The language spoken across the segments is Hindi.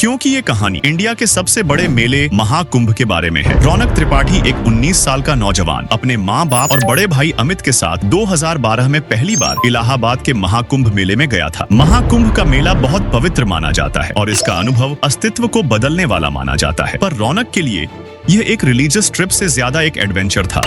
क्योंकि ये कहानी इंडिया के सबसे बड़े मेले महाकुंभ के बारे में है। रौनक त्रिपाठी एक 19 साल का नौजवान अपने माँ बाप और बड़े भाई अमित के साथ 2012 में पहली बार इलाहाबाद के महाकुंभ मेले में गया था। महाकुंभ का मेला बहुत पवित्र माना जाता है और इसका अनुभव अस्तित्व को बदलने वाला माना जाता है। पर रौनक के लिए यह एक रिलीजियस ट्रिप से ज्यादा एक एडवेंचर था।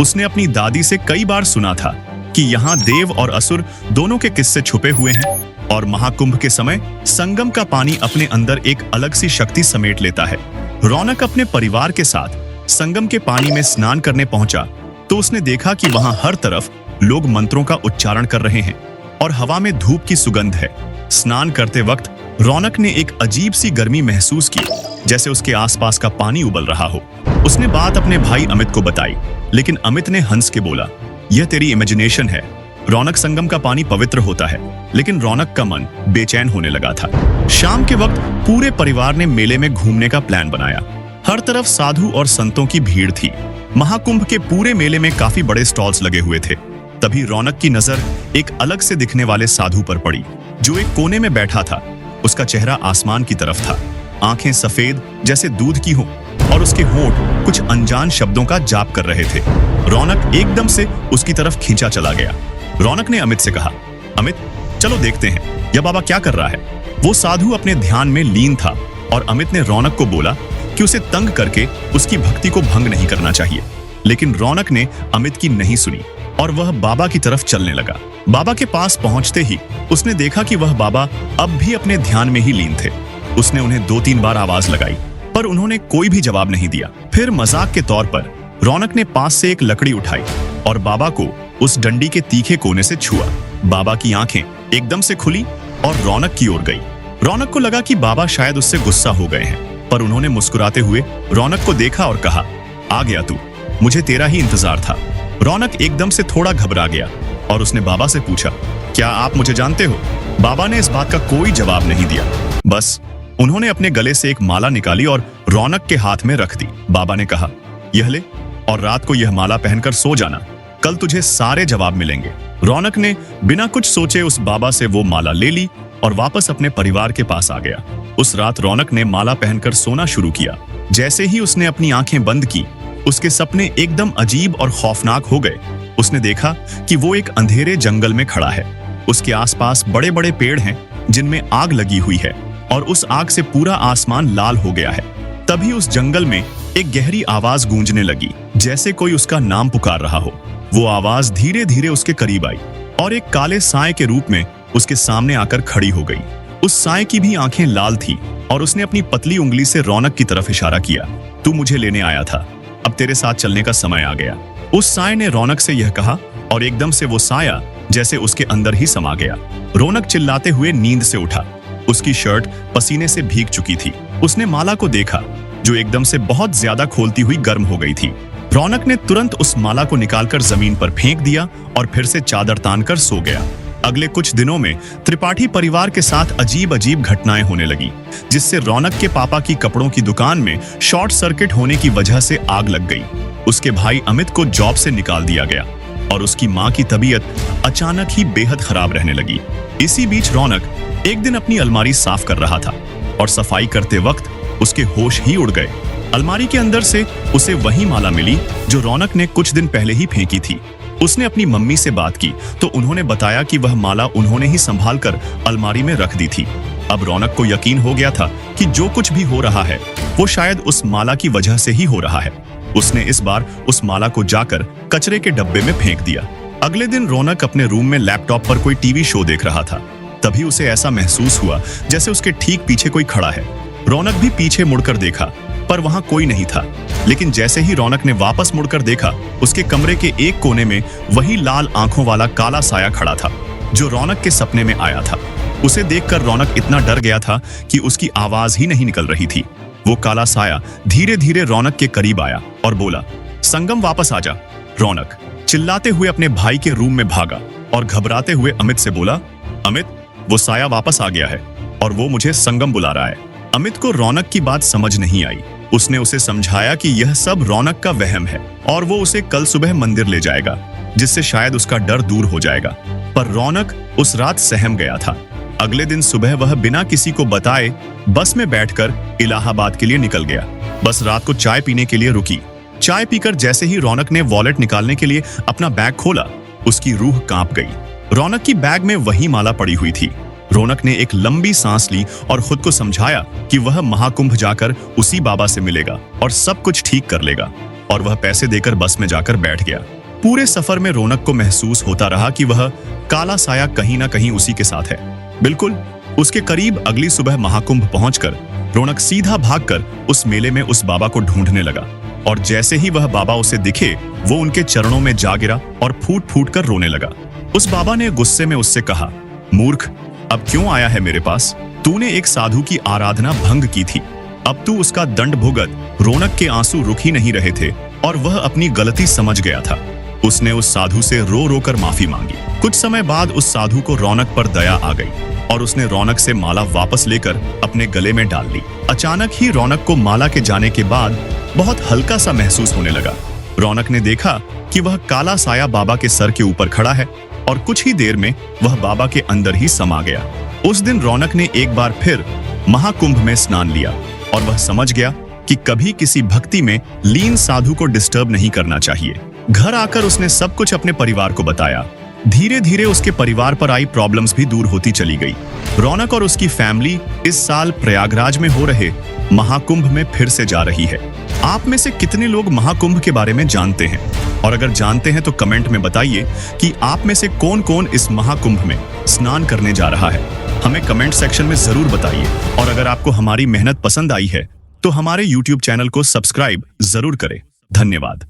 उसने अपनी दादी से कई बार सुना था कि यहाँ देव और असुर दोनों के किस्से छुपे हुए हैं और महाकुंभ के समय संगम का पानी अपने अंदर एक अलग सी शक्ति समेट लेता है। रौनक अपने परिवार के साथ संगम के पानी में स्नान करने पहुंचा तो उसने देखा कि वहां हर तरफ लोग मंत्रों का उच्चारण कर रहे हैं और हवा में धूप की सुगंध है। स्नान करते वक्त रौनक ने एक अजीब सी गर्मी महसूस की, जैसे उसके आसपास का पानी उबल रहा हो। उसने बात अपने भाई अमित को बताई, लेकिन अमित ने हंस के बोला, यह तेरी इमेजिनेशन है। रौनक संगम का पानी पवित्र होता है। लेकिन रौनक का मन बेचैन होने लगा था। शाम के वक्त पूरे परिवार ने मेले में घूमने का प्लान बनाया। हर तरफ साधु और संतों की भीड़ थी। महाकुंभ के पूरे मेले में काफी बड़े स्टॉल्स लगे हुए थे। तभी रौनक की नजर एक अलग से दिखने वाले साधु पर पड़ी, जो एक कोने में बैठा था। उसका चेहरा आसमान की तरफ था, आंखें सफेद जैसे दूध की हो और उसके होंठ कुछ अनजान शब्दों का जाप कर रहे थे। रौनक एकदम से उसकी तरफ खींचा चला गया। रौनक ने अमित से कहा, अमित चलो देखते हैं यह बाबा क्या कर रहा है। वो साधु अपने ध्यान में लीन था और अमित ने रौनक को बोला कि उसे तंग करके उसकी भक्ति को भंग नहीं करना चाहिए। लेकिन रौनक ने अमित की नहीं सुनी और वह बाबा की तरफ चलने लगा। बाबा के पास पहुंचते ही उसने देखा कि वह बाबा अब भी अपने ध्यान में ही लीन थे। उसने उन्हें 2-3 बार आवाज लगाई पर उन्होंने कोई भी जवाब नहीं दिया। फिर मजाक के तौर पर रौनक ने पास से एक लकड़ी उठाई और बाबा को उस डंडी के तीखे कोने से छुआ। बाबा की आंखें एकदम से खुली और रौनक की ओर गई। रौनक को लगा कि बाबा शायद उससे गुस्सा हो गए हैं, पर उन्होंने मुस्कुराते हुए रौनक को देखा और कहा, आ गया तू, मुझे तेरा ही इंतजार था। रौनक एकदम से थोड़ा घबरा गया और उसने बाबा से पूछा, क्या आप मुझे जानते हो? बाबा ने इस बात का कोई जवाब नहीं दिया। बस उन्होंने अपने गले से एक माला निकाली और रौनक के हाथ में रख दी। बाबा ने कहा, यह ले और रात को यह माला पहनकर सो जाना, कल तुझे सारे जवाब मिलेंगे। रौनक ने बिना कुछ सोचे उस बाबा से वो माला ले ली और वापस अपने परिवार के पास आ गया। उस रात रौनक ने माला पहनकर सोना शुरू किया। जैसे ही उसने अपनी आंखें बंद की, उसके सपने एकदम अजीब और खौफनाक हो गए। उसने देखा कि वो एक अंधेरे जंगल में खड़ा है। उसके आसपास बड़े बड़े पेड़ हैं जिनमें आग लगी हुई है और उस आग से पूरा आसमान लाल हो गया है। तभी उस जंगल में एक गहरी आवाज गूंजने लगी, जैसे कोई उसका नाम पुकार रहा हो। वो आवाज धीरे धीरे उसके करीब आई और एक काले साए के रूप में उसके सामने आकर खड़ी हो गई। उस साए की भी आंखें लाल थी और उसने अपनी पतली उंगली से रौनक की तरफ इशारा किया, तू मुझे लेने आया था, अब तेरे साथ चलने का समय आ गया। उस साए ने रौनक से यह कहा और एकदम से वो साया जैसे उसके अंदर ही समा गया। रौनक चिल्लाते हुए नींद से उठा। उसकी शर्ट पसीने से भीग चुकी थी। उसने माला को देखा जो एकदम से बहुत ज्यादा खोलती हुई गर्म हो गई थी। रौनक ने तुरंत उस माला को निकालकर जमीन पर फेंक दिया और फिर से चादर तानकर सो गया। अगले कुछ दिनों में त्रिपाठी परिवार के साथ अजीब अजीब घटनाएं होने लगी, जिससे रौनक के पापा की कपड़ों की दुकान में शॉर्ट सर्किट होने की वजह से आग लग गई। उसके भाई अमित को जॉब से निकाल दिया गया और उसकी माँ की तबीयत अचानक ही बेहद खराब रहने लगी। इसी बीच रौनक एक दिन अपनी अलमारी साफ कर रहा था और सफाई करते वक्त उसके होश ही उड़ गए। अलमारी के अंदर से उसे वही माला मिली जो रौनक ने कुछ दिन पहले ही फेंकी थी। उसने अपनी मम्मी से बात की तो उन्होंने बताया कि वह माला उन्होंने ही संभाल कर अलमारी में रख दी थी। अब रौनक को यकीन हो गया था कि जो कुछ भी हो रहा है वो शायद उस माला की वजह से ही हो रहा है। उसने इस बार उस माला को जाकर कचरे के डब्बे में फेंक दिया। अगले दिन रौनक अपने रूम में लैपटॉप पर कोई टीवी शो देख रहा था। तभी उसे ऐसा महसूस हुआ जैसे उसके ठीक पीछे कोई खड़ा है। रौनक भी पीछे मुड़कर देखा पर वहां कोई नहीं था। लेकिन जैसे ही रौनक ने वापस मुड़कर देखा, उसके कमरे के एक कोने में वही लाल आंखों वाला काला साया खड़ा था जो रौनक के सपने में आया था। उसे देखकर रौनक इतना डर गया था कि उसकी आवाज ही नहीं निकल रही थी। वो काला साया धीरे धीरे रौनक के करीब आया और बोला, संगम वापस आ जा। रौनक चिल्लाते हुए अपने भाई के रूम में भागा और घबराते हुए अमित से बोला, अमित वो साया वापस आ गया है और वो मुझे संगम बुला रहा है। अमित को रौनक की बात समझ नहीं आई। उसने उसे समझाया कि यह सब रौनक का वहम है और वो उसे कल सुबह मंदिर ले जाएगा, जिससे शायद उसका डर दूर हो जाएगा। पर रौनक उस रात सहम गया था। अगले दिन सुबह वह बिना किसी को बताए बस में बैठकर इलाहाबाद के लिए निकल गया। बस रात को चाय पीने के लिए रुकी। चाय पीकर जैसे ही रौनक ने वॉलेट निकालने के लिए अपना बैग खोला, उसकी रूह कांप गई। रौनक की बैग में वही माला पड़ी हुई थी। रौनक ने एक लंबी सांस ली और खुद को समझाया कि वह महाकुंभ जाकर उसी बाबा से मिलेगा और सब कुछ ठीक कर लेगा, और वह पैसे देकर बस में जाकर बैठ गया। पूरे सफर में रौनक को महसूस होता रहा कि वह काला साया कहीं ना कहीं उसी के साथ है। बिल्कुल उसके करीब अगली सुबह महाकुंभ पहुंचकर रौनक सीधा भागकर उस मेले में उस बाबा को ढूंढने लगा, और जैसे ही वह बाबा उसे दिखे, वो उनके चरणों में जा गिरा और फूट फूट कर रोने लगा। उस बाबा ने गुस्से में उससे कहा, मूर्ख, अब क्यों आया है मेरे पास? तूने एक साधु की आराधना भंग की थी, अब तू उसका दंड भुगत। रौनक के आंसू रुक ही नहीं रहे थे और वह अपनी गलती समझ गया था। उसने उस साधु से रो रो कर माफी मांगी। कुछ समय बाद उस साधु को रौनक पर दया आ गई और उसने रौनक से माला वापस लेकर अपने गले में डाल ली। अचानक ही रौनक को माला के जाने के बाद बहुत हल्का सा महसूस होने लगा। रौनक ने देखा कि वह काला साया बाबा के सर के ऊपर खड़ा है और कुछ ही देर में वह बाबा के अंदर ही समा गया। उस दिन रौनक ने एक बार फिर महाकुंभ में स्नान लिया और वह समझ गया कि कभी किसी भक्ति में लीन साधु को डिस्टर्ब नहीं करना चाहिए। घर आकर उसने सब कुछ अपने परिवार को बताया। धीरे धीरे उसके परिवार पर आई प्रॉब्लम्स भी दूर होती चली गई। रौनक और उसकी फैमिली इस साल प्रयागराज में हो रहे महाकुंभ में फिर से जा रही है। आप में से कितने लोग महाकुंभ के बारे में जानते हैं? और अगर जानते हैं तो कमेंट में बताइए कि आप में से कौन कौन इस महाकुंभ में स्नान करने जा रहा है। हमें कमेंट सेक्शन में जरूर बताइए, और अगर आपको हमारी मेहनत पसंद आई है तो हमारे YouTube चैनल को सब्सक्राइब जरूर करें। धन्यवाद।